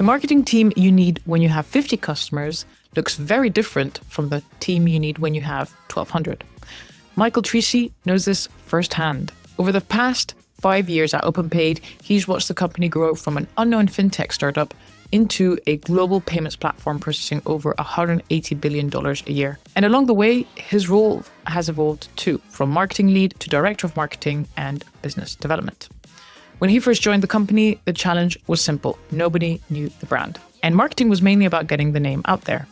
The marketing team you need when you have 50 customers looks very different from the team you need when you have 1,200. Michael Treacy knows this firsthand. Over the past 5 years at OpenPayd, he's watched the company grow from an unknown fintech startup into a global payments platform processing over $180 billion a year. And along the way, his role has evolved too, from marketing lead to director of marketing and business development. When he first joined the company, the challenge was simple. Nobody knew the brand. And marketing was mainly about getting the name out there.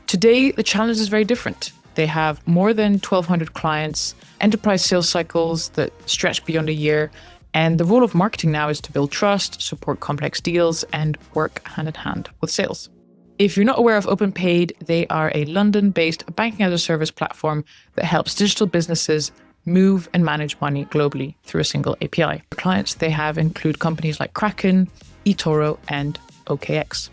Today, the challenge is very different. They have more than 1,200 clients, enterprise sales cycles that stretch beyond a year, and the role of marketing now is to build trust, support complex deals, and work hand in hand with sales. If you're not aware of OpenPayd, they are a London-based banking-as-a-service platform that helps digital businesses move and manage money globally through a single API. The clients they have include companies like Kraken, eToro, and OKX.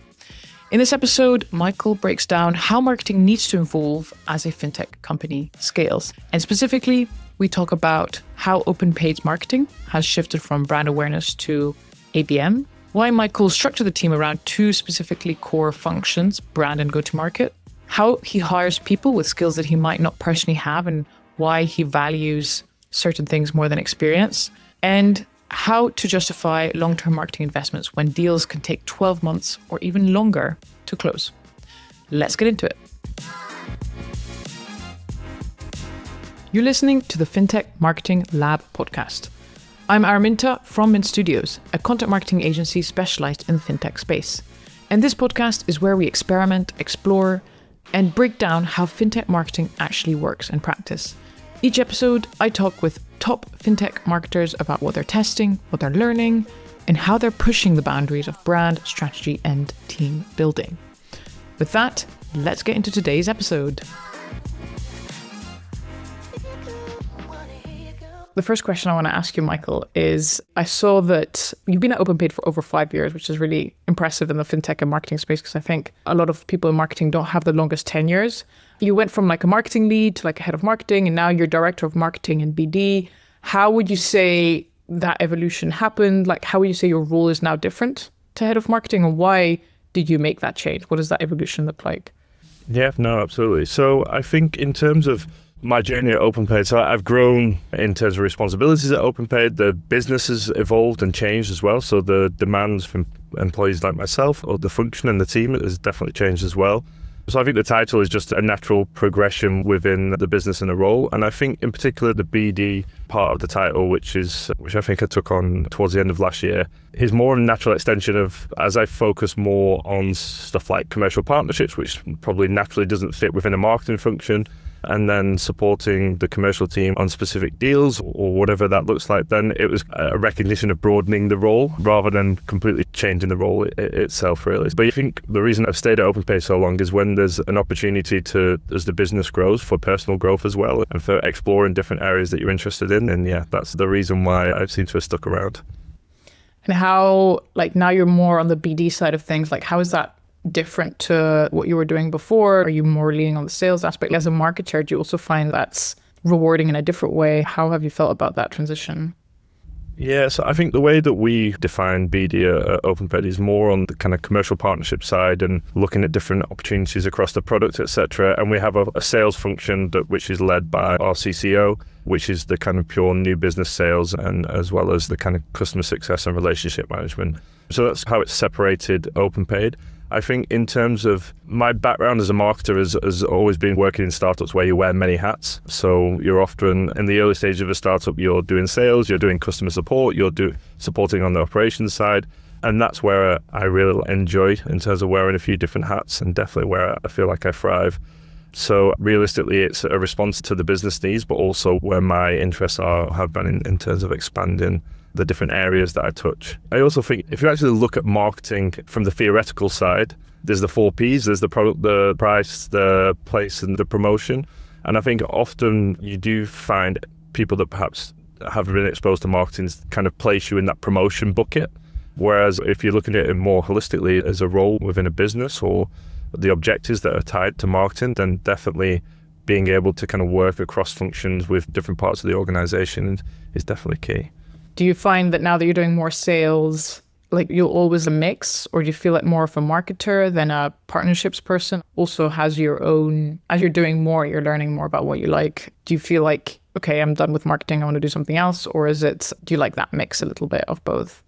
In this episode, Michael breaks down how marketing needs to evolve as a fintech company scales. And specifically, we talk about how OpenPayd's marketing has shifted from brand awareness to ABM, why Michael structured the team around two specifically core functions, brand and go-to-market, how he hires people with skills that he might not personally have and why he values certain things more than experience, and how to justify long-term marketing investments when deals can take 12 months or even longer to close. Let's get into it. You're listening to the Fintech Marketing Lab podcast. I'm Araminta from Mint Studios, a content marketing agency specialized in the fintech space. And this podcast is where we experiment, explore, and break down how fintech marketing actually works in practice. Each episode, I talk with top fintech marketers about what they're testing, what they're learning, and how they're pushing the boundaries of brand, strategy, and team building. With that, let's get into today's episode. The first question I want to ask you, Michael, is I saw that you've been at OpenPayd for over 5 years, which is really impressive in the fintech and marketing space, because I think a lot of people in marketing don't have the longest tenures. You went from like a marketing lead to like a head of marketing, and now you're director of marketing and BD. How would you say that evolution happened? Like, how would you say your role is now different to head of marketing, and why did you make that change? What does that evolution look like? Yeah, no, absolutely. So I think in terms of my journey at OpenPayd, so I've grown in terms of responsibilities at OpenPayd. The business has evolved and changed as well. So the demands from employees like myself, or the function and the team, has definitely changed as well. So I think the title is just a natural progression within the business and the role. And I think in particular the BD part of the title, which I think I took on towards the end of last year, is more a natural extension of, as I focus more on stuff like commercial partnerships, which probably naturally doesn't fit within a marketing function, and then supporting the commercial team on specific deals or whatever that looks like, then it was a recognition of broadening the role rather than completely changing the role itself, really. But I think the reason I've stayed at OpenPayd so long is when there's an opportunity to, as the business grows, for personal growth as well, and for exploring different areas that you're interested in. And yeah, that's the reason why I seem to have stuck around. And how, like, now you're more on the BD side of things, like how is that different to what you were doing before? Are you more leaning on the sales aspect? As a marketer, do you also find that's rewarding in a different way? How have you felt about that transition? Yeah, so I think the way that we define BD at OpenPayd is more on the kind of commercial partnership side and looking at different opportunities across the product, etc. And we have a sales function which is led by our CCO, which is the kind of pure new business sales, and as well as the kind of customer success and relationship management. So that's how it's separated OpenPayd. I think in terms of my background as a marketer has always been working in startups where you wear many hats. So you're often in the early stage of a startup, you're doing sales, you're doing customer support, you're supporting on the operations side. And that's where I really enjoy in terms of wearing a few different hats, and definitely where I feel like I thrive. So realistically, it's a response to the business needs, but also where my interests have been in terms of expanding the different areas that I touch. I also think if you actually look at marketing from the theoretical side, there's the 4 Ps, there's the product, the price, the place, and the promotion. And I think often you do find people that perhaps haven't been exposed to marketing kind of place you in that promotion bucket. Whereas if you're looking at it more holistically as a role within a business or the objectives that are tied to marketing, then definitely being able to kind of work across functions with different parts of the organization is definitely key. Do you find that now that you're doing more sales, like you'll always a mix, or do you feel like more of a marketer than a partnerships person? Also has your own, as you're doing more, you're learning more about what you like. Do you feel like, okay, I'm done with marketing, I want to do something else? Or do you like that mix a little bit of both?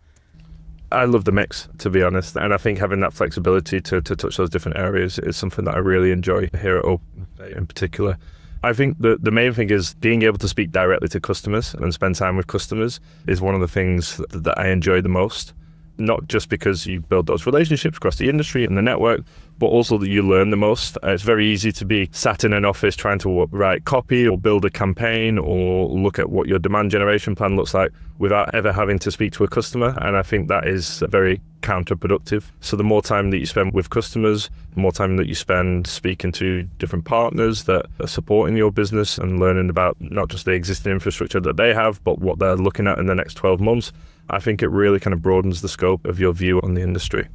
I love the mix, to be honest. And I think having that flexibility to touch those different areas is something that I really enjoy here at OpenPayd in particular. I think the main thing is being able to speak directly to customers and spend time with customers is one of the things that I enjoy the most. Not just because you build those relationships across the industry and the network, but also that you learn the most. It's very easy to be sat in an office trying to write copy or build a campaign or look at what your demand generation plan looks like without ever having to speak to a customer. And I think that is very counterproductive. So the more time that you spend with customers, the more time that you spend speaking to different partners that are supporting your business and learning about not just the existing infrastructure that they have, but what they're looking at in the next 12 months, I think it really kind of broadens the scope of your view on the industry.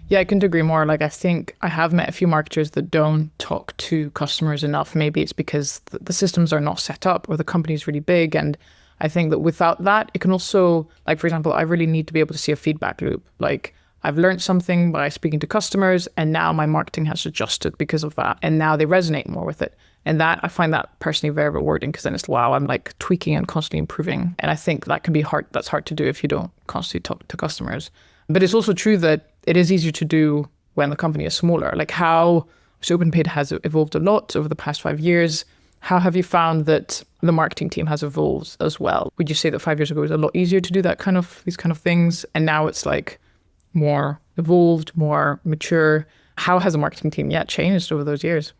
Yeah, I couldn't agree more. Like, I think I have met a few marketers that don't talk to customers enough. Maybe it's because the systems are not set up or the company is really big. And I think that without that, it can also, like, for example, I really need to be able to see a feedback loop. Like, I've learned something by speaking to customers, and now my marketing has adjusted because of that. And now they resonate more with it. And that, I find that personally very rewarding, because then it's, wow, I'm like tweaking and constantly improving. And I think that can be hard. That's hard to do if you don't constantly talk to customers. But it's also true that it is easier to do when the company is smaller. Like so OpenPayd has evolved a lot over the past 5 years. How have you found that the marketing team has evolved as well? Would you say that 5 years ago it was a lot easier to do these kind of things, and now it's like more evolved, more mature? How has the marketing team changed over those years?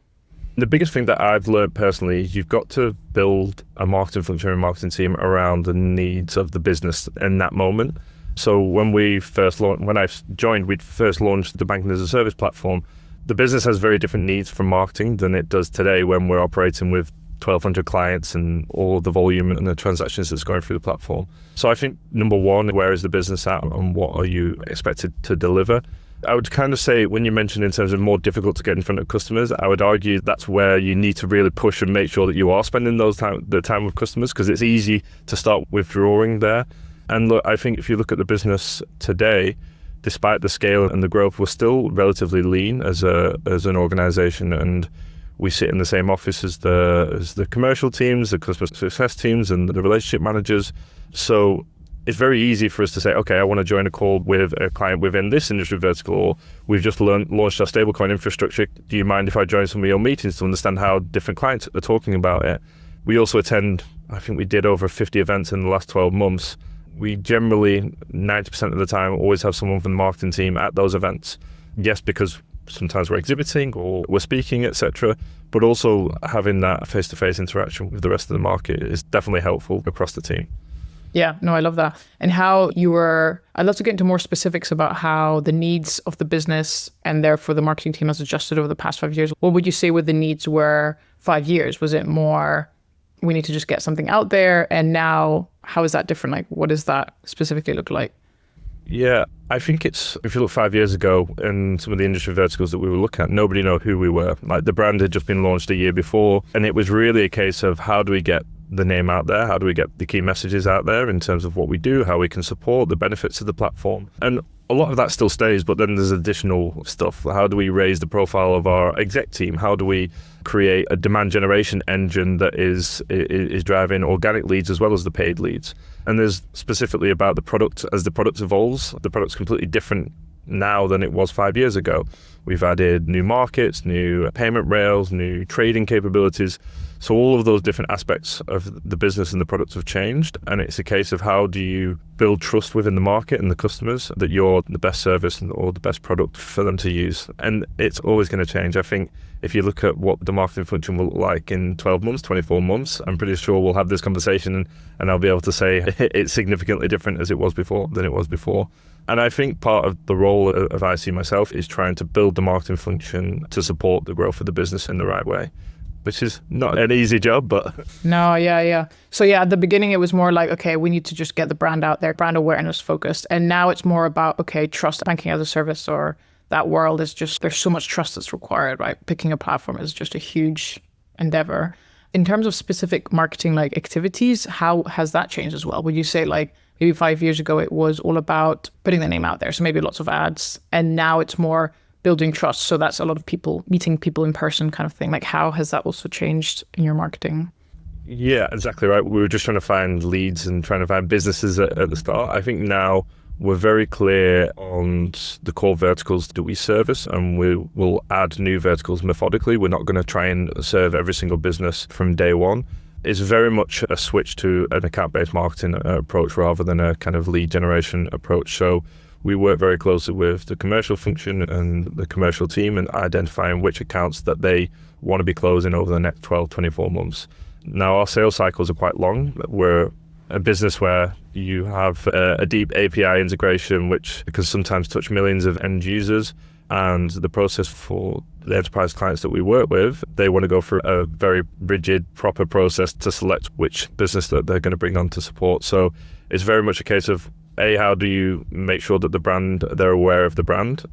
The biggest thing that I've learned personally is you've got to build a marketing function and marketing team around the needs of the business in that moment. So when I joined, we'd first launched the banking as a service platform. The business has very different needs from marketing than it does today when we're operating with 1,200 clients and all the volume and the transactions that's going through the platform. So I think, number one, where is the business at and what are you expected to deliver? I would kind of say, when you mentioned in terms of more difficult to get in front of customers, I would argue that's where you need to really push and make sure that you are spending the time with customers, because it's easy to start withdrawing there. And look, I think if you look at the business today, despite the scale and the growth, we're still relatively lean as an organization, and we sit in the same office as the commercial teams, the customer success teams, and the relationship managers. So it's very easy for us to say, okay, I want to join a call with a client within this industry vertical, or we've just launched our stablecoin infrastructure. Do you mind if I join some of your meetings to understand how different clients are talking about it? We also attend, I think we did over 50 events in the last 12 months. We generally, 90% of the time, always have someone from the marketing team at those events. Yes, because sometimes we're exhibiting or we're speaking, etc. But also having that face-to-face interaction with the rest of the market is definitely helpful across the team. Yeah, no, I love that. And I'd love to get into more specifics about how the needs of the business and therefore the marketing team has adjusted over the past 5 years. What would you say the needs were 5 years? Was it more, we need to just get something out there? And now, how is that different? Like, what does that specifically look like? Yeah, I think if you look 5 years ago in some of the industry verticals that we were looking at, nobody knew who we were. Like, the brand had just been launched a year before, and it was really a case of how do we get the name out there? How do we get the key messages out there in terms of what we do, how we can support the benefits of the platform? And a lot of that still stays, but then there's additional stuff. How do we raise the profile of our exec team? How do we create a demand generation engine that is driving organic leads as well as the paid leads? And there's specifically about the product. As the product evolves, the product's completely different now than it was 5 years ago. We've added new markets, new payment rails, new trading capabilities. So all of those different aspects of the business and the products have changed. And it's a case of how do you build trust within the market and the customers that you're the best service or the best product for them to use. And it's always going to change. I think if you look at what the marketing function will look like in 12 months, 24 months, I'm pretty sure we'll have this conversation and I'll be able to say it's significantly different than it was before. And I think part of the role of IC myself is trying to build the marketing function to support the growth of the business in the right way, which is not an easy job, but... No, yeah. So yeah, at the beginning it was more like, okay, we need to just get the brand out there, brand awareness focused. And now it's more about, okay, trust, banking as a service, or that world is just, there's so much trust that's required, right? Picking a platform is just a huge endeavor. In terms of specific marketing like activities, how has that changed as well? Would you say like maybe 5 years ago, it was all about putting the name out there. So maybe lots of ads. And now it's more building trust. So that's a lot of people, meeting people in person kind of thing. Like, how has that also changed in your marketing? Yeah, exactly right. We were just trying to find leads and trying to find businesses at the start. I think now we're very clear on the core verticals that we service, and we will add new verticals methodically. We're not going to try and serve every single business from day one. It's very much a switch to an account-based marketing approach rather than a kind of lead generation approach. So we work very closely with the commercial function and the commercial team and identifying which accounts that they want to be closing over the next 12, 24 months. Now, our sales cycles are quite long. We're a business where you have a deep API integration, which can sometimes touch millions of end users. And the process for the enterprise clients that we work with, they want to go through a very rigid, proper process to select which business that they're going to bring on to support. So it's very much a case of, A, how do you make sure that they're aware of the brand?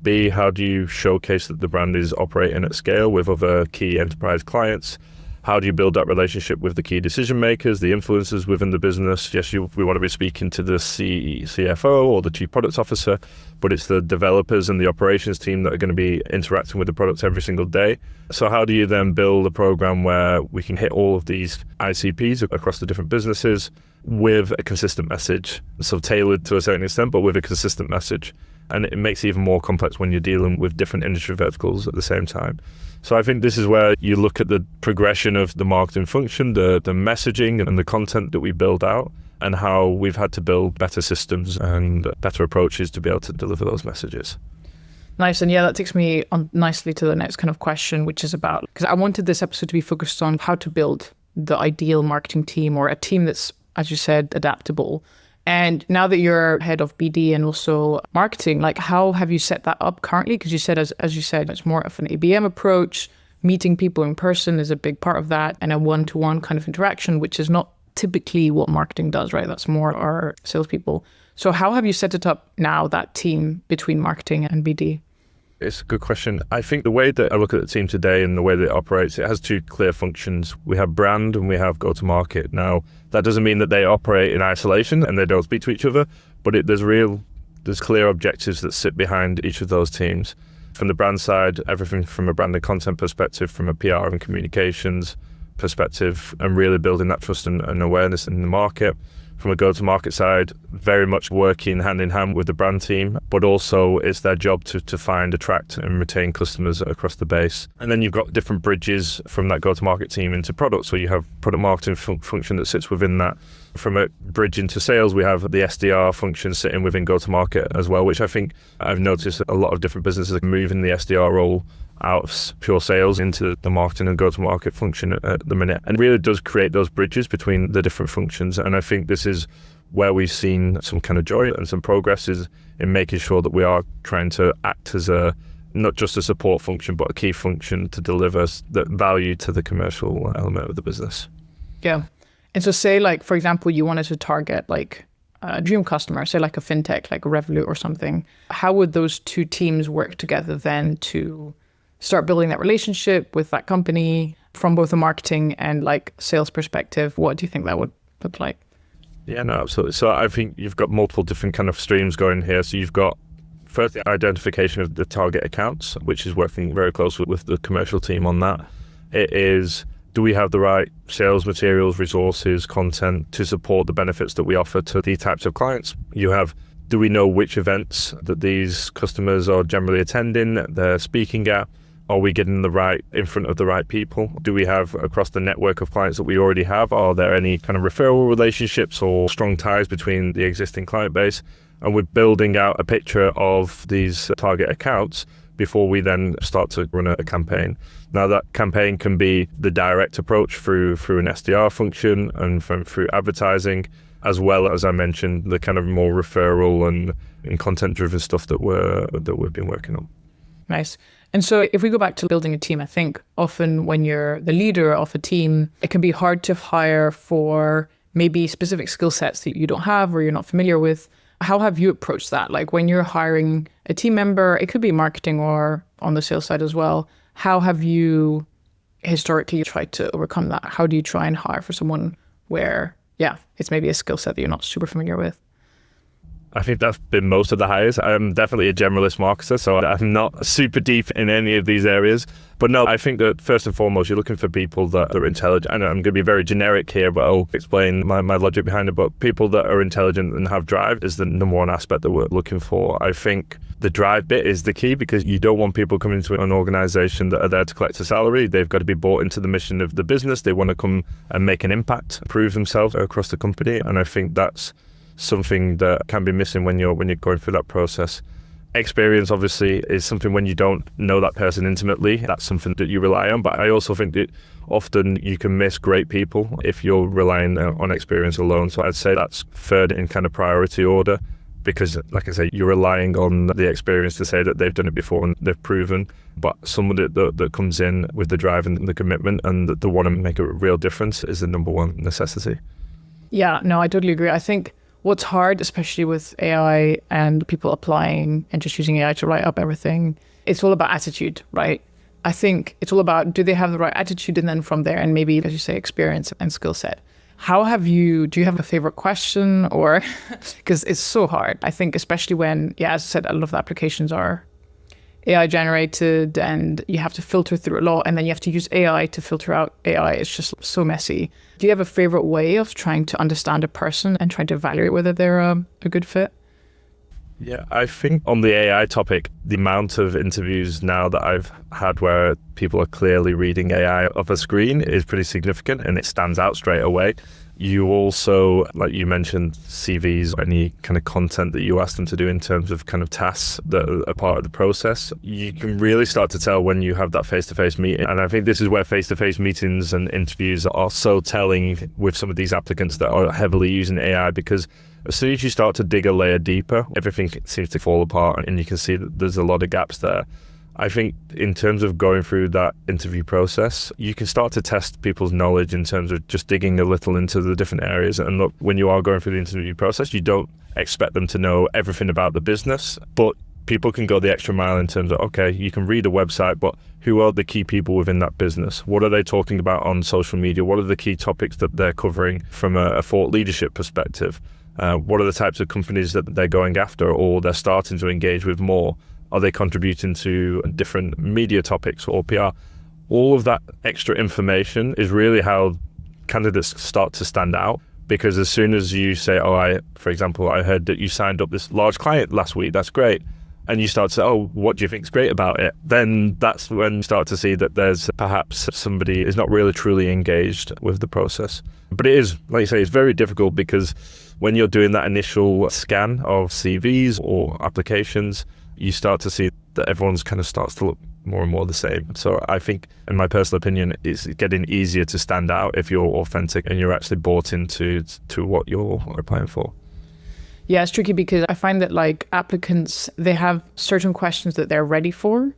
B, how do you showcase that the brand is operating at scale with other key enterprise clients? How do you build that relationship with the key decision makers, the influencers within the business? Yes, we want to be speaking to the CFO or the chief product officer, but it's the developers and the operations team that are going to be interacting with the products every single day. So how do you then build a program where we can hit all of these ICPs across the different businesses with a consistent message? So tailored to a certain extent, but with a consistent message. And it makes it even more complex when you're dealing with different industry verticals at the same time. So I think this is where you look at the progression of the marketing function, the messaging and the content that we build out, and how we've had to build better systems and better approaches to be able to deliver those messages. Nice. And yeah, that takes me on nicely to the next kind of question, which is about, because I wanted this episode to be focused on how to build the ideal marketing team, or a team that's, as you said, adaptable. And now that you're head of BD and also marketing, like, how have you set that up currently? Because you said, as you said, it's more of an ABM approach. Meeting people in person is a big part of that, and a one-to-one kind of interaction, which is not typically what marketing does, right? That's more our salespeople. So how have you set it up now, that team between marketing and BD? It's a good question. I think the way that I look at the team today and the way that it operates, it has two clear functions. We have brand and we have go-to-market. Now, that doesn't mean that they operate in isolation and they don't speak to each other, but there's clear objectives that sit behind each of those teams. From the brand side, everything from a brand and content perspective, from a PR and communications perspective, and really building that trust and awareness in the market. From a go-to-market side, very much working hand in hand with the brand team, but also it's their job to find, attract and retain customers across the base. And then you've got different bridges from that go-to-market team into product. So you have product marketing function that sits within that. From a bridge into sales, we have the SDR function sitting within go-to-market as well, which I think I've noticed a lot of different businesses are moving the SDR role out of pure sales into the marketing and go-to-market function at the minute, and really does create those bridges between the different functions. And I think this is where we've seen some kind of joy and some progress is in making sure that we are trying to act as not just a support function, but a key function to deliver the value to the commercial element of the business. Yeah. And so say, like, for example, you wanted to target like a dream customer, say like a fintech, like a Revolut or something. How would those two teams work together then to start building that relationship with that company from both a marketing and like sales perspective? What do you think that would look like? Yeah, no, absolutely. So I think you've got multiple different kind of streams going here. So you've got first the identification of the target accounts, which is working very closely with the commercial team on that. It is, do we have the right sales materials, resources, content to support the benefits that we offer to these types of clients? You have, do we know which events that these customers are generally attending, they're speaking at? Are we getting the right in front of the right people? Do we have across the network of clients that we already have? Are there any kind of referral relationships or strong ties between the existing client base? And we're building out a picture of these target accounts before we then start to run a campaign. Now that campaign can be the direct approach through an SDR function and through advertising, as well as I mentioned, the kind of more referral and content-driven stuff that we've been working on. Nice. And so if we go back to building a team, I think often when you're the leader of a team, it can be hard to hire for maybe specific skill sets that you don't have or you're not familiar with. How have you approached that? Like when you're hiring a team member, it could be marketing or on the sales side as well. How have you historically tried to overcome that? How do you try and hire for someone where yeah, it's maybe a skill set that you're not super familiar with. I think that's been most of the hires. I'm definitely a generalist marketer, so I'm not super deep in any of these areas. But no, I think that first and foremost, you're looking for people that are intelligent. I know I'm going to be very generic here, but I'll explain my logic behind it. But people that are intelligent and have drive is the number one aspect that we're looking for. I think the drive bit is the key, because you don't want people coming to an organization that are there to collect a salary. They've got to be bought into the mission of the business. They want to come and make an impact, prove themselves across the company. And I think that's something that can be missing when you're going through that process. Experience obviously is something when you don't know that person intimately, that's something that you rely on. But I also think that often you can miss great people if you're relying on experience alone. So I'd say that's third in kind of priority order, because like I say, you're relying on the experience to say that they've done it before and they've proven. But somebody that comes in with the drive and the commitment and that they want to make a real difference is the number one necessity. Yeah, no, I totally agree. I think what's hard, especially with AI and people applying and just using AI to write up everything, it's all about attitude, right? I think it's all about, do they have the right attitude? And then from there, and maybe, as you say, experience and skill set. Do you have a favorite question? Or, because it's so hard. I think especially when, yeah, as I said, a lot of the applications are AI generated and you have to filter through a lot, and then you have to use AI to filter out AI. It's just so messy. Do you have a favorite way of trying to understand a person and trying to evaluate whether they're a good fit? Yeah, I think on the AI topic, the amount of interviews now that I've had where people are clearly reading AI off a screen is pretty significant, and it stands out straight away. You also, like you mentioned, CVs, any kind of content that you ask them to do in terms of kind of tasks that are part of the process. You can really start to tell when you have that face-to-face meeting. And I think this is where face-to-face meetings and interviews are so telling with some of these applicants that are heavily using AI, because as soon as you start to dig a layer deeper, everything seems to fall apart and you can see that there's a lot of gaps there. I think in terms of going through that interview process, you can start to test people's knowledge in terms of just digging a little into the different areas. And look, when you are going through the interview process, you don't expect them to know everything about the business, but people can go the extra mile in terms of, okay, you can read a website, but who are the key people within that business? What are they talking about on social media? What are the key topics that they're covering from a thought leadership perspective? What are the types of companies that they're going after or they're starting to engage with more? Are they contributing to different media topics or PR? All of that extra information is really how candidates start to stand out, because as soon as you say, for example, I heard that you signed up this large client last week, that's great. And you start to say, what do you think is great about it? Then that's when you start to see that there's perhaps somebody is not really truly engaged with the process. But it is, like you say, it's very difficult, because when you're doing that initial scan of CVs or applications, you start to see that everyone's kind of starts to look more and more the same. So I think, in my personal opinion, it's getting easier to stand out if you're authentic and you're actually bought into what you're applying for. Yeah, it's tricky because I find that like applicants, they have certain questions that they're ready for,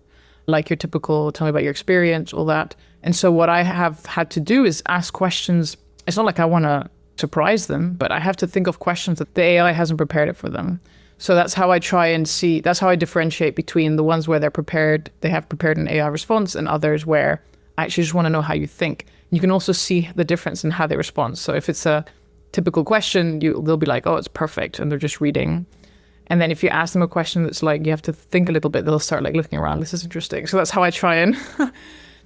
like your typical, tell me about your experience, all that. And so what I have had to do is ask questions. It's not like I want to surprise them, but I have to think of questions that the AI hasn't prepared it for them. So that's how I try and see, that's how I differentiate between the ones where they have prepared an AI response, and others where I actually just want to know how you think. You can also see the difference in how they respond. So if it's a typical question, they'll be like, oh, it's perfect, and they're just reading. And then if you ask them a question that's like, you have to think a little bit, they'll start like looking around, this is interesting. So that's how I try and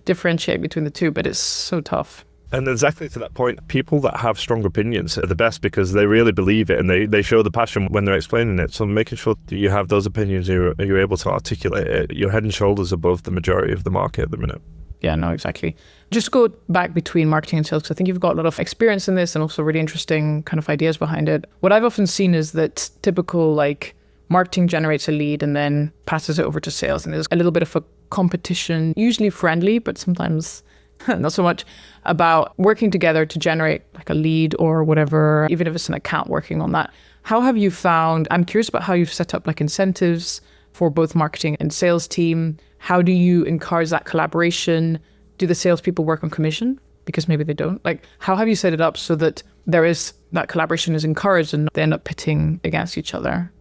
differentiate between the two, but it's so tough. And exactly to that point, people that have strong opinions are the best, because they really believe it and they show the passion when they're explaining it. So making sure that you have those opinions, you're able to articulate it, you're head and shoulders above the majority of the market at the minute. Yeah, no, exactly. Just go back between marketing and sales, because I think you've got a lot of experience in this and also really interesting kind of ideas behind it. What I've often seen is that typical like marketing generates a lead and then passes it over to sales. And there's a little bit of a competition, usually friendly, but sometimes not so much, about working together to generate like a lead or whatever, even if it's an account working on that. How have you found, I'm curious about how you've set up like incentives for both marketing and sales team. How do you encourage that collaboration? Do the salespeople work on commission? Because maybe they don't. Like, how have you set it up so that that collaboration is encouraged and they end up pitting against each other?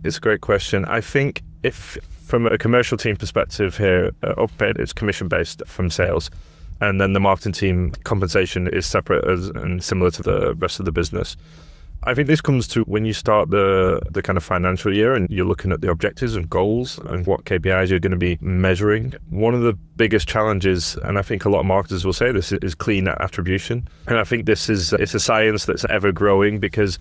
It's a great question. I think if from a commercial team perspective here, OpenPayd is commission-based from sales. And then the marketing team compensation is separate and similar to the rest of the business. I think this comes to when you start the kind of financial year and you're looking at the objectives and goals and what KPIs you're going to be measuring. One of the biggest challenges, and I think a lot of marketers will say this, is clean attribution. And I think it's a science that's ever growing because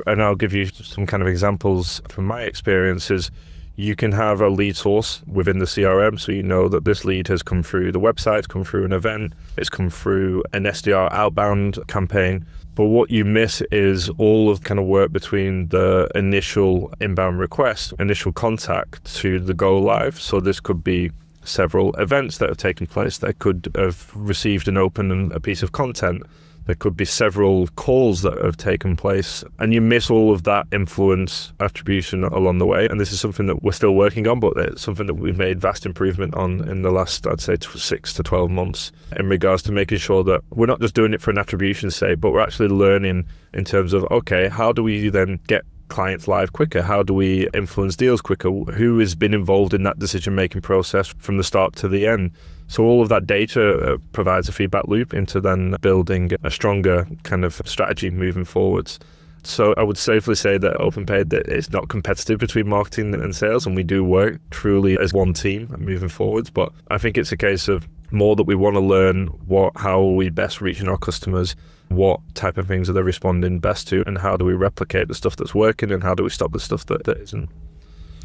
and I'll give you some kind of examples from my experiences. You can have a lead source within the CRM, so you know that this lead has come through the website, come through an event, it's come through an SDR outbound campaign. But what you miss is all of kind of work between the initial inbound request, initial contact to the go live. So this could be several events that have taken place. They could have received and opened a piece of content. There could be several calls that have taken place, and you miss all of that influence attribution along the way. And this is something that we're still working on, but it's something that we've made vast improvement on in the last, I'd say, 6 to 12 months in regards to making sure that we're not just doing it for an attribution sake, but we're actually learning in terms of, okay, how do we then get clients live quicker? How do we influence deals quicker? Who has been involved in that decision-making process from the start to the end? So all of that data provides a feedback loop into then building a stronger kind of strategy moving forwards. So I would safely say that OpenPayd, that it's not competitive between marketing and sales, and we do work truly as one team moving forwards. But I think it's a case of more that we want to learn how are we best reaching our customers, what type of things are they responding best to, and how do we replicate the stuff that's working, and how do we stop the stuff that isn't.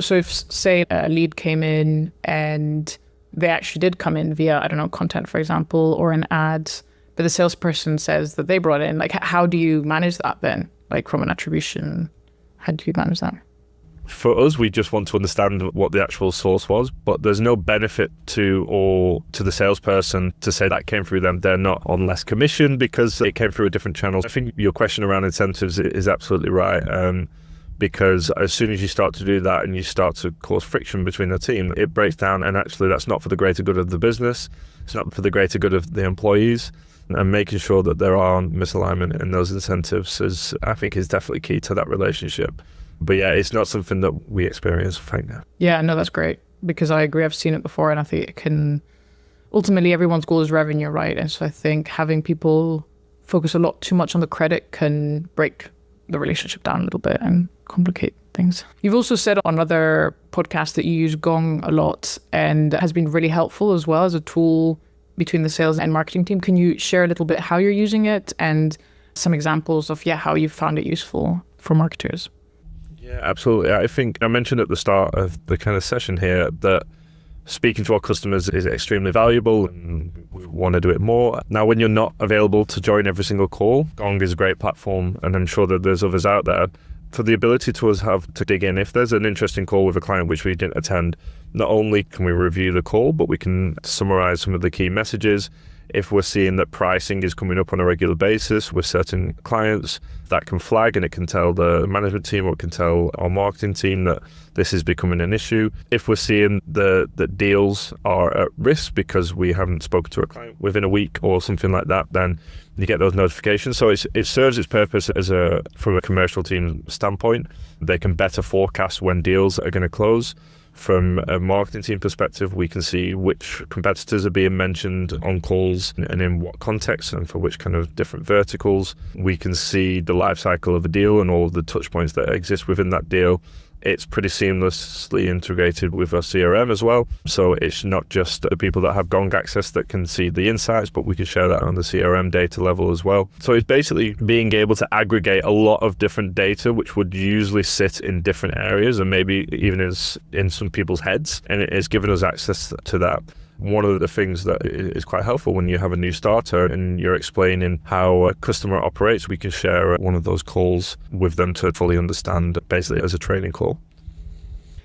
So if, say, a lead came in and they actually did come in via, I don't know, content, for example, or an ad, but the salesperson says that they brought in, like, how do you manage that then? Like from an attribution, how do you manage that? For us, we just want to understand what the actual source was, but there's no benefit to the salesperson to say that came through them. They're not on less commission because it came through a different channel. I think your question around incentives is absolutely right. Because as soon as you start to do that and you start to cause friction between the team, it breaks down, and actually that's not for the greater good of the business. It's not for the greater good of the employees. And making sure that there aren't misalignment in those incentives I think is definitely key to that relationship. But yeah, it's not something that we experience right now. Yeah, no, that's great, because I agree. I've seen it before, and I think it can, ultimately everyone's goal is revenue, right? And so I think having people focus a lot too much on the credit can break the relationship down a little bit and complicate things. You've also said on other podcasts that you use Gong a lot, and has been really helpful as well as a tool between the sales and marketing team. Can you share a little bit how you're using it and some examples of how you found it useful for marketers? Yeah, absolutely. I think I mentioned at the start of the kind of session here that speaking to our customers is extremely valuable, and we want to do it more. Now, when you're not available to join every single call, Gong is a great platform, and I'm sure that there's others out there, for the ability to us have to dig in. If there's an interesting call with a client which we didn't attend, not only can we review the call, but we can summarize some of the key messages. If we're seeing that pricing is coming up on a regular basis with certain clients, that can flag, and it can tell the management team, or it can tell our marketing team that this is becoming an issue. If we're seeing that deals are at risk because we haven't spoken to a client within a week or something like that, then you get those notifications. So it serves its purpose from a commercial team standpoint. They can better forecast when deals are going to close. From a marketing team perspective, we can see which competitors are being mentioned on calls and in what context and for which kind of different verticals. We can see the life cycle of a deal and all of the touch points that exist within that deal. It's pretty seamlessly integrated with our CRM as well. So it's not just the people that have Gong access that can see the insights, but we can share that on the CRM data level as well. So it's basically being able to aggregate a lot of different data, which would usually sit in different areas and maybe even is in some people's heads. And it is giving us access to that. One of the things that is quite helpful when you have a new starter and you're explaining how a customer operates, we can share one of those calls with them to fully understand, basically as a training call.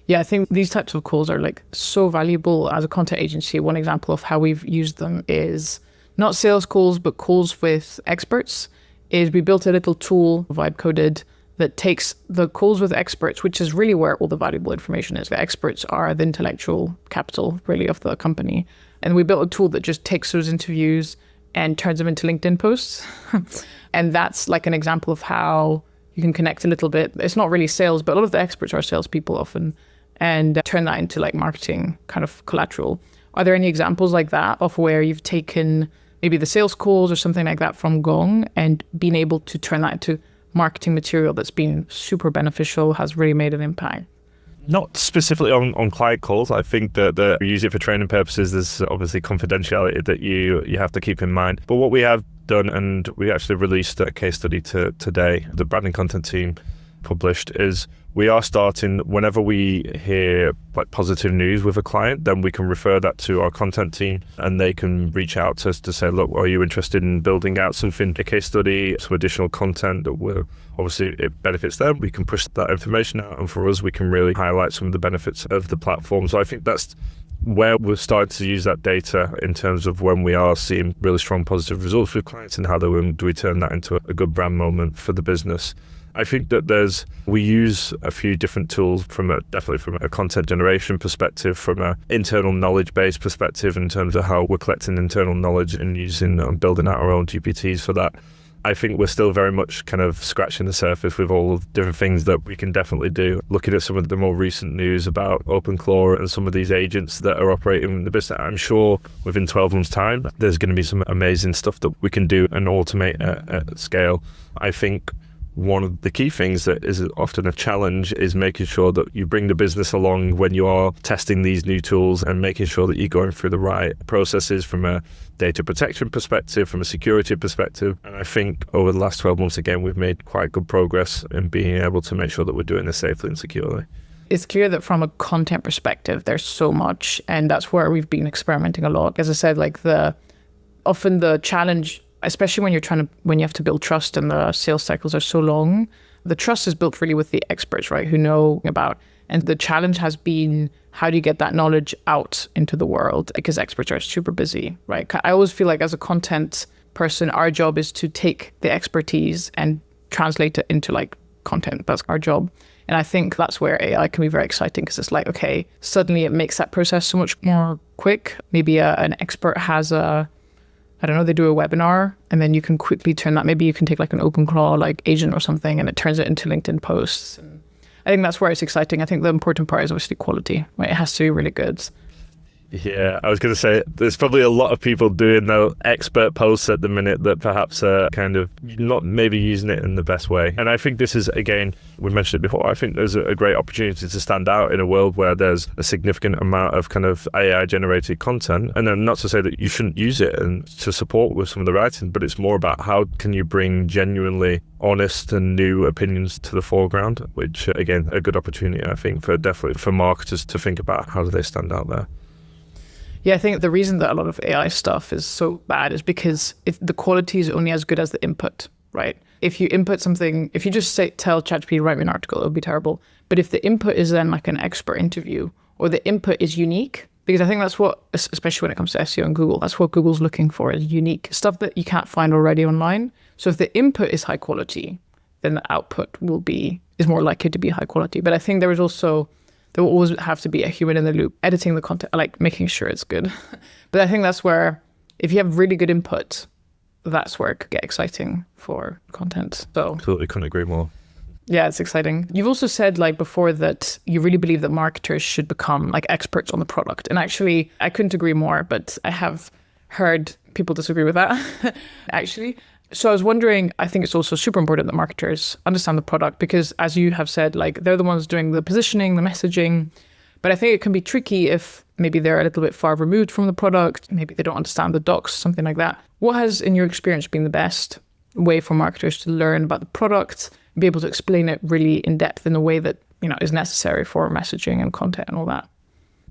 Yeah, I think these types of calls are so valuable as a content agency. One example of how we've used them is not sales calls, but calls with experts. Is we built a little tool, vibe coded, that takes the calls with experts, which is really where all the valuable information is. The experts are the intellectual capital, really, of the company. And we built a tool that just takes those interviews and turns them into LinkedIn posts. And that's an example of how you can connect a little bit. It's not really sales, but a lot of the experts are salespeople often, and turn that into marketing kind of collateral. Are there any examples like that of where you've taken maybe the sales calls or something like that from Gong and been able to turn that into marketing material that's been super beneficial, has really made an impact? Not specifically on client calls. I think that we use it for training purposes. There's obviously confidentiality that you have to keep in mind. But what we have done, and we actually released a case study today, the branding content team published, is we are starting, whenever we hear like positive news with a client, then we can refer that to our content team and they can reach out to us to say, look, are you interested in building out some Fintech case study, some additional content that will, obviously it benefits them. We can push that information out, and for us, we can really highlight some of the benefits of the platform. So I think that's where we're starting to use that data in terms of when we are seeing really strong positive results with clients, and how do we turn that into a good brand moment for the business. I think that we use a few different tools definitely from a content generation perspective, from an internal knowledge base perspective in terms of how we're collecting internal knowledge and using building out our own GPTs for that. I think we're still very much kind of scratching the surface with all of the different things that we can definitely do. Looking at some of the more recent news about OpenClaw and some of these agents that are operating in the business, I'm sure within 12 months' time, there's going to be some amazing stuff that we can do and automate at scale. I think one of the key things that is often a challenge is making sure that you bring the business along when you are testing these new tools, and making sure that you're going through the right processes from a data protection perspective, from a security perspective. And I think over the last 12 months, again, we've made quite good progress in being able to make sure that we're doing this safely and securely. It's clear that from a content perspective, there's so much, and that's where we've been experimenting a lot. As I said, like often the challenge, especially when you have to build trust and the sales cycles are so long, the trust is built really with the experts, right, who know about. And the challenge has been, how do you get that knowledge out into the world? Because experts are super busy, right? I always feel like as a content person, our job is to take the expertise and translate it into like content. That's our job. And I think that's where AI can be very exciting, because it's like, okay, suddenly it makes that process so much more quick. Maybe an expert has they do a webinar, and then you can quickly turn that. Maybe you can take like an OpenClaw like agent or something, and it turns it into LinkedIn posts. And I think that's where it's exciting. I think the important part is obviously quality, right? It has to be really good. Yeah, I was going to say, there's probably a lot of people doing the expert posts at the minute that perhaps are kind of not maybe using it in the best way. And I think this is, again, we mentioned it before, I think there's a great opportunity to stand out in a world where there's a significant amount of kind of AI generated content. And then not to say that you shouldn't use it and to support with some of the writing, but it's more about how can you bring genuinely honest and new opinions to the foreground, which again, a good opportunity, I think, definitely for marketers to think about how do they stand out there. Yeah, I think the reason that a lot of AI stuff is so bad is because if the quality is only as good as the input, right? If you input something, if you just tell ChatGPT, write me an article, it would be terrible. But if the input is then like an expert interview, or the input is unique, because I think that's what, especially when it comes to SEO and Google, that's what Google's looking for, is unique stuff that you can't find already online. So if the input is high quality, then the output is more likely to be high quality. But I think there will always have to be a human in the loop, editing the content, like making sure it's good. But I think that's where, if you have really good input, that's where it could get exciting for content. So absolutely, couldn't agree more. Yeah, it's exciting. You've also said like before that you really believe that marketers should become like experts on the product. And actually, I couldn't agree more, but I have heard people disagree with that, actually. So I was wondering, I think it's also super important that marketers understand the product, because as you have said, like they're the ones doing the positioning, the messaging. But I think it can be tricky if maybe they're a little bit far removed from the product. Maybe they don't understand the docs, something like that. What has, in your experience, been the best way for marketers to learn about the product, be able to explain it really in depth in a way that, is necessary for messaging and content and all that?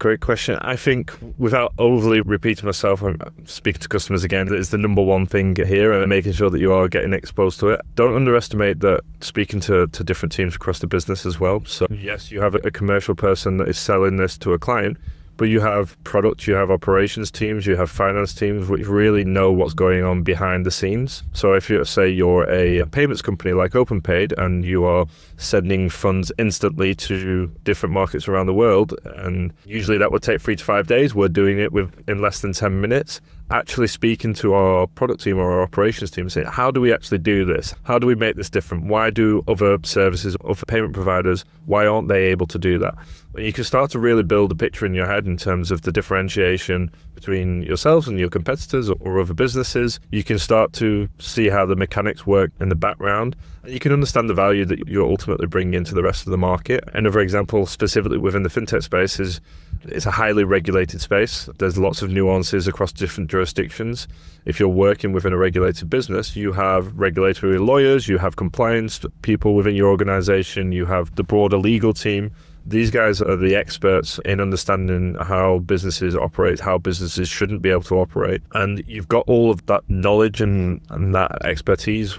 Great question. I think without overly repeating myself, I'm speaking to customers again, that is the number one thing here, and making sure that you are getting exposed to it. Don't underestimate that speaking to different teams across the business as well. So yes, you have a commercial person that is selling this to a client, but you have product, you have operations teams, you have finance teams, which really know what's going on behind the scenes. So if you're a payments company like OpenPayd, and you are sending funds instantly to different markets around the world, and usually that would take 3 to 5 days, we're doing it in less than 10 minutes. actually speaking to our product team or our operations team and saying, how do we actually do this? How do we make this different? Why do other services, other payment providers, why aren't they able to do that? You can start to really build a picture in your head in terms of the differentiation between yourselves and your competitors or other businesses. You can start to see how the mechanics work in the background, and you can understand the value that you're ultimately bringing into the rest of the market. Another example specifically within the fintech space is it's a highly regulated space. There's lots of nuances across different jurisdictions. If you're working within a regulated business, you have regulatory lawyers, you have compliance people within your organization, you have the broader legal team. These guys are the experts in understanding how businesses operate, how businesses shouldn't be able to operate. And you've got all of that knowledge and that expertise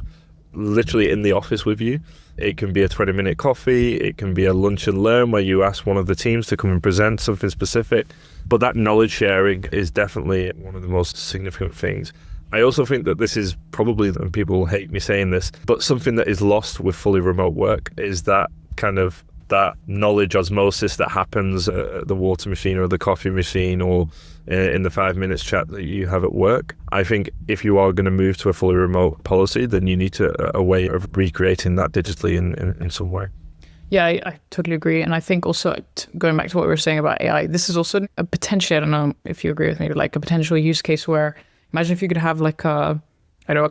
literally in the office with you. It can be a 20-minute coffee, it can be a lunch and learn where you ask one of the teams to come and present something specific. But that knowledge sharing is definitely one of the most significant things. I also think that this is probably, and people hate me saying this, but something that is lost with fully remote work is that kind of that knowledge osmosis that happens at the water machine or the coffee machine or in the 5 minutes chat that you have at work. I think if you are going to move to a fully remote policy, then you need a way of recreating that digitally in some way. Yeah, I totally agree. And I think also going back to what we were saying about AI, this is also a potentially, I don't know if you agree with me, like a potential use case where imagine if you could have like a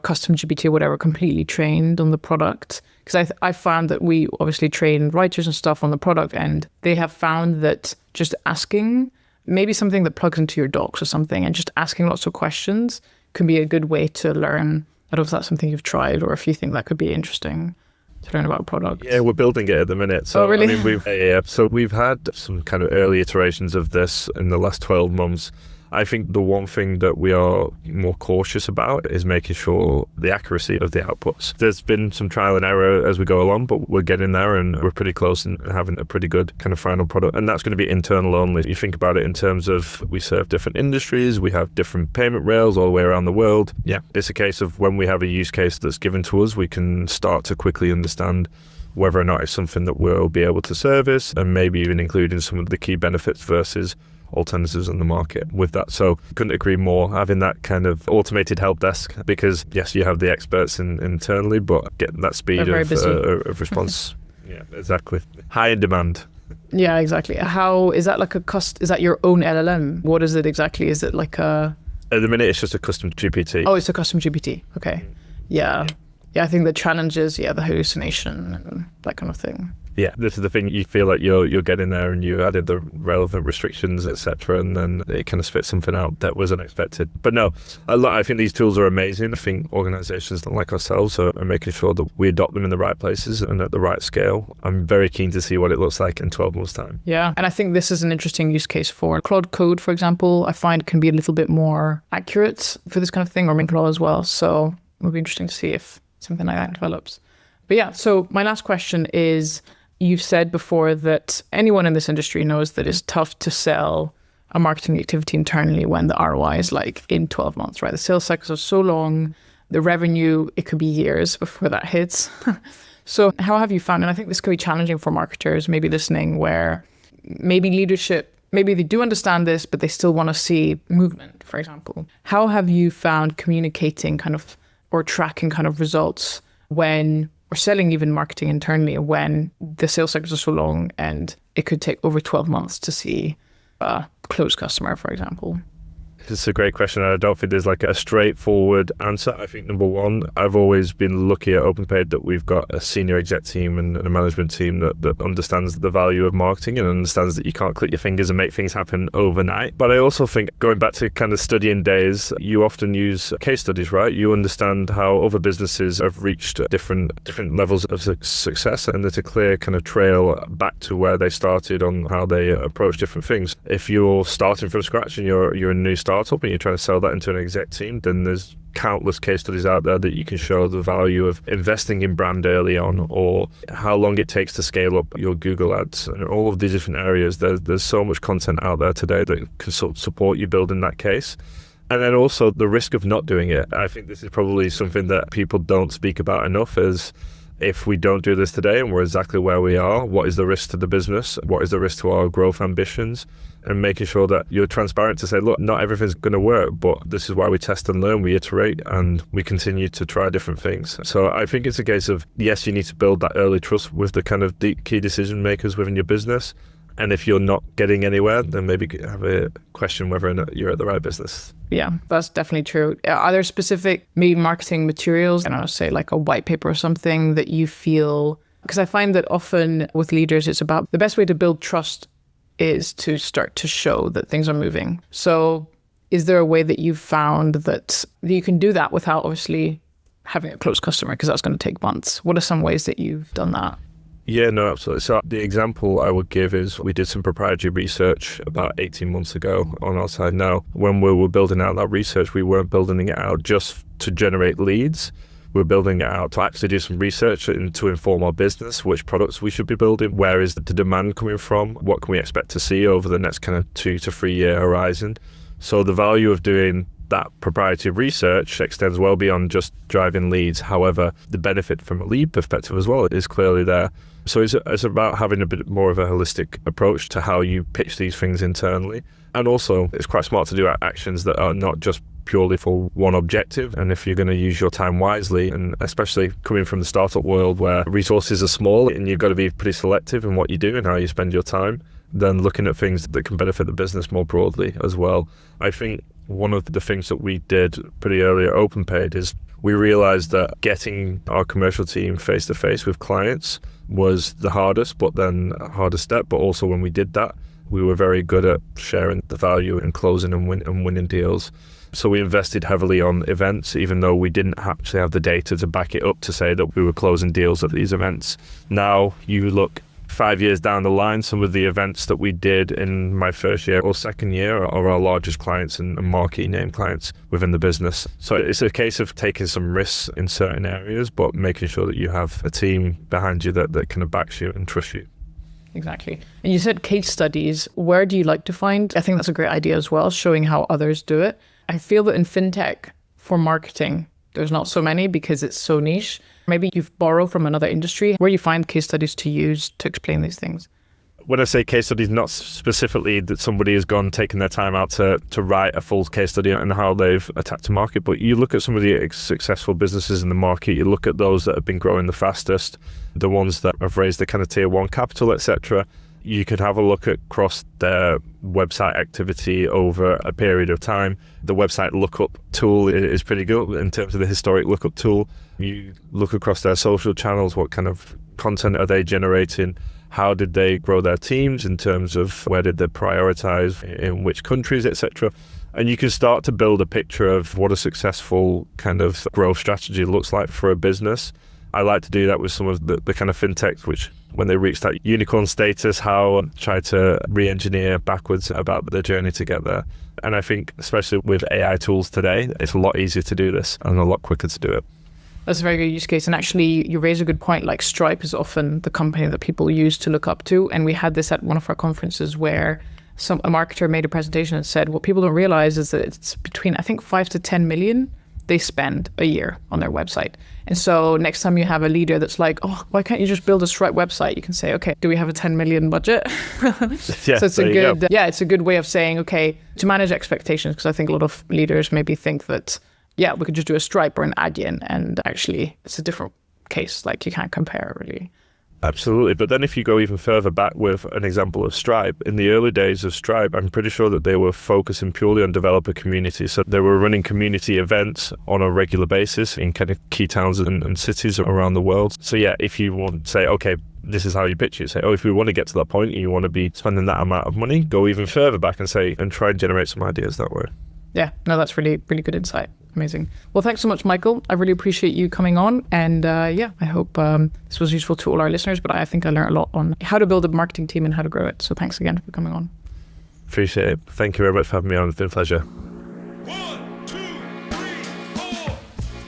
custom GPT or whatever completely trained on the product. Because I found that we obviously train writers and stuff on the product, and they have found that just asking maybe something that plugs into your docs or something and just asking lots of questions can be a good way to learn. I don't know if that's something you've tried or if you think that could be interesting to learn about products. Yeah, we're building it at the minute. So, oh, really? I mean, so we've had some kind of early iterations of this in the last 12 months. I think the one thing that we are more cautious about is making sure the accuracy of the outputs. There's been some trial and error as we go along, but we're getting there and we're pretty close and having a pretty good kind of final product. And that's going to be internal only. You think about it in terms of we serve different industries, we have different payment rails all the way around the world. Yeah, it's a case of when we have a use case that's given to us, we can start to quickly understand whether or not it's something that we'll be able to service and maybe even including some of the key benefits versus alternatives on the market with that. So couldn't agree more, having that kind of automated help desk, because yes, you have the experts internally, but getting that speed of response. Yeah, exactly. High in demand. Yeah, exactly. How is that like is that your own LLM? What is it exactly? Is it like a... At the minute, it's just a custom GPT. Oh, it's a custom GPT. Okay. Yeah. Yeah, I think the challenge is, the hallucination and that kind of thing. Yeah, this is the thing. You feel like you're getting there and you added the relevant restrictions, etc., and then it kind of spits something out that was unexpected. But no, I think these tools are amazing. I think organizations like ourselves are making sure that we adopt them in the right places and at the right scale. I'm very keen to see what it looks like in 12 months' time. Yeah, and I think this is an interesting use case for Claude Code, for example. I find can be a little bit more accurate for this kind of thing, or Mintlaw as well. So it'll be interesting to see if something like that develops. But yeah, so my last question is, you've said before that anyone in this industry knows that it's tough to sell a marketing activity internally when the ROI is like in 12 months, right? The sales cycles are so long, the revenue, it could be years before that hits. So how have you found, and I think this could be challenging for marketers maybe listening, where maybe leadership, maybe they do understand this, but they still want to see movement, for example. How have you found communicating kind of, or tracking kind of results when, or selling even marketing internally when the sales cycles are so long and it could take over 12 months to see a closed customer, for example? It's a great question. I don't think there's like a straightforward answer. I think number one, I've always been lucky at OpenPayd that we've got a senior exec team and a management team that understands the value of marketing and understands that you can't click your fingers and make things happen overnight. But I also think going back to kind of studying days, you often use case studies, right? You understand how other businesses have reached different levels of success, and there's a clear kind of trail back to where they started on how they approach different things. If you're starting from scratch and you're a new startup and you're trying to sell that into an exec team, then there's countless case studies out there that you can show the value of investing in brand early on, or how long it takes to scale up your Google ads, and all of these different areas. There's so much content out there today that can support you building that case. And then also the risk of not doing it. I think this is probably something that people don't speak about enough, is if we don't do this today and we're exactly where we are, what is the risk to the business? What is the risk to our growth ambitions? And making sure that you're transparent to say, look, not everything's going to work, but this is why we test and learn, we iterate, and we continue to try different things. So I think it's a case of, yes, you need to build that early trust with the kind of key decision makers within your business. And if you're not getting anywhere, then maybe have a question whether or not you're at the right business. Yeah, that's definitely true. Are there specific maybe marketing materials, I don't know, say like a white paper or something that you feel, because I find that often with leaders, it's about the best way to build trust is to start to show that things are moving. So is there a way that you've found that you can do that without obviously having a close customer, because that's going to take months? What are some ways that you've done that? Yeah, no, absolutely. So the example I would give is we did some proprietary research about 18 months ago on our side. Now, when we were building out that research, we weren't building it out just to generate leads. We're building it out to actually do some research and to inform our business, which products we should be building, where is the demand coming from, what can we expect to see over the next kind of 2 to 3 year horizon. So the value of doing that proprietary research extends well beyond just driving leads. However, the benefit from a lead perspective as well is clearly there. So it's about having a bit more of a holistic approach to how you pitch these things internally. And also, it's quite smart to do actions that are not just purely for one objective. And if you're going to use your time wisely, and especially coming from the startup world where resources are small and you've got to be pretty selective in what you do and how you spend your time, then looking at things that can benefit the business more broadly as well. I think one of the things that we did pretty early at OpenPayd is we realized that getting our commercial team face to face with clients was the hardest, but then hardest step. But also when we did that, we were very good at sharing the value and closing and winning deals. So we invested heavily on events, even though we didn't actually have the data to back it up to say that we were closing deals at these events. Now you look 5 years down the line, some of the events that we did in my first year or second year are our largest clients and marquee name clients within the business. So it's a case of taking some risks in certain areas, but making sure that you have a team behind you that kind of backs you and trusts you. Exactly. And you said case studies. Where do you like to find? I think that's a great idea as well, showing how others do it. I feel that in fintech for marketing, there's not so many because it's so niche. Maybe you've borrowed from another industry where you find case studies to use to explain these things. When I say case studies, not specifically that somebody has gone taking their time out to write a full case study on how they've attacked the market, but you look at some of the successful businesses in the market, you look at those that have been growing the fastest, the ones that have raised the kind of tier 1 capital, etc. You could have a look at across their website activity over a period of time. The website lookup tool is pretty good in terms of the historic lookup tool. You look across their social channels, what kind of content are they generating? How did they grow their teams in terms of where did they prioritize in which countries, etc. And you can start to build a picture of what a successful kind of growth strategy looks like for a business. I like to do that with some of the kind of fintechs, which when they reach that unicorn status, how try to re-engineer backwards about their journey to get there. And I think especially with AI tools today, it's a lot easier to do this and a lot quicker to do it. That's a very good use case. And actually, you raise a good point. Like Stripe is often the company that people use to look up to. And we had this at one of our conferences where a marketer made a presentation and said, what people don't realize is that it's between, I think, 5 to 10 million they spend a year on their website. And so next time you have a leader that's like, oh, why can't you just build a Stripe website? You can say, okay, do we have a 10 million budget? Yeah, so it's it's a good way of saying, okay, to manage expectations, because I think a lot of leaders maybe think that, yeah, we could just do a Stripe or an Adyen, and actually it's a different case. Like you can't compare really. Absolutely. But then if you go even further back with an example of Stripe, in the early days of Stripe, I'm pretty sure that they were focusing purely on developer community. So they were running community events on a regular basis in kind of key towns and cities around the world. So yeah, if you want to say, okay, this is how you pitch it, say, oh, if we want to get to that point and you want to be spending that amount of money, go even further back and say, and try and generate some ideas that way. Yeah, no, that's really, really good insight. Amazing. Well, thanks so much, Michael. I really appreciate you coming on. And I hope this was useful to all our listeners, but I think I learned a lot on how to build a marketing team and how to grow it. So thanks again for coming on. Appreciate it. Thank you very much for having me on. It's been a pleasure. 1, 2, 3, 4.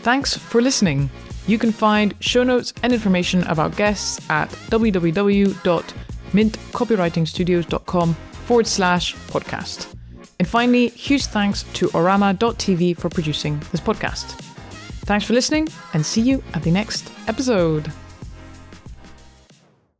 Thanks for listening. You can find show notes and information about guests at www.mintcopywritingstudios.com/podcast. And finally, huge thanks to Orama.tv for producing this podcast. Thanks for listening and see you at the next episode.